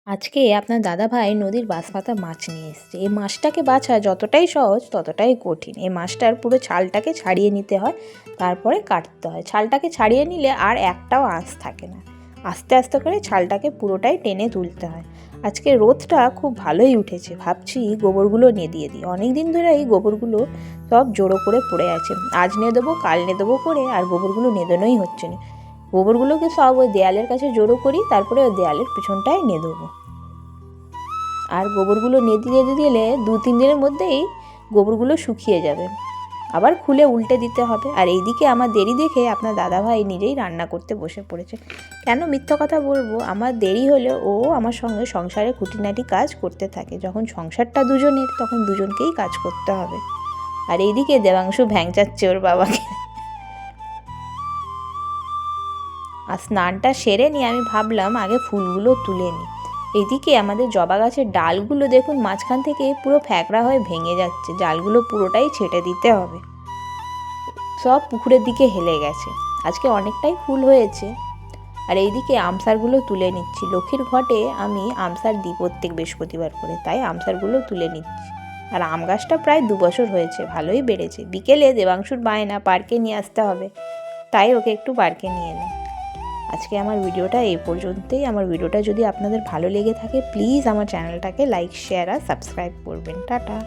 আজকে আপনার দাদাভাই নদীর বাঁশপাতা মাছ নিয়ে এসেছে। এই মাছটাকে বাছা যতটাই সহজ ততটাই কঠিন। এই মাছটার পুরো ছালটাকে ছাড়িয়ে নিতে হয়, তারপরে কাটতে হয়। ছালটাকে ছাড়িয়ে নিলে আর একটাও আঁশ থাকে না। আস্তে আস্তে করে ছালটাকে পুরোটাই টেনে তুলতে হয়। আজকে রোদটা খুব ভালোই উঠেছে, ভাবছি গোবরগুলো দিয়ে দিই। অনেক দিন ধরে এই গোবরগুলো সব জড়ো করে পড়ে আছে। আজ নিয়ে দেবো, কাল নিয়ে দেবো করে আর গোবরগুলো নেদোনোই হচ্ছে না। গোবরগুলোকে সব ওই দেয়ালের কাছে জড়ো করি, তারপরে ওই দেয়ালের পিছনটায় নিয়ে দেবো। আর গোবরগুলো নেতিয়ে দিলে 2-3 দিনের মধ্যেই গোবরগুলো শুকিয়ে যাবে। আবার খুলে উল্টে দিতে হবে। আর এইদিকে আমার দেরি দেখে আপনার দাদাভাই নিজেই রান্না করতে বসে পড়েছে। কেন মিথ্যা কথা বলবো, আমার দেরি হলে ও আমার সঙ্গে সংসারে খুঁটিনাটি কাজ করতে থাকে। যখন সংসারটা দুজনের, তখন দুজনকেই কাজ করতে হবে। আর এইদিকে দেবাংশু ভ্যাংচাচ্ছে ওর বাবাকে। আর স্নানটা সেরে নিয়ে আমি ভাবলাম আগে ফুলগুলো তুলে নিই। এদিকে আমাদের জবা গাছের ডালগুলো দেখুন মাঝখান থেকে পুরো ফ্যাকড়া হয়ে ভেঙে যাচ্ছে। ডালগুলো পুরোটাই ছেঁটে দিতে হবে, সব পুকুরের দিকে হেলে গেছে। আজকে অনেকটাই ফুল হয়েছে। আর এইদিকে আমসারগুলো তুলে নিচ্ছি। লক্ষ্মীর ঘটে আমি আমসার দিই প্রত্যেক বৃহস্পতিবার করে, তাই আমসারগুলো তুলে নিচ্ছি। আর আম গাছটা প্রায় 2 বছর হয়েছে, ভালোই বেড়েছে। বিকেলে দেবাংশুর বায়না পার্কে নিয়ে আসতে হবে, তাই ওকে একটু পার্কে নিয়ে এলাম। আজকে আমার ভিডিওটা এই পর্যন্তই। আমার ভিডিওটা যদি আপনাদের ভালো লেগে থাকে, প্লিজ আমার চ্যানেলটাকে লাইক, শেয়ার আর সাবস্ক্রাইব করবেন। টাটা।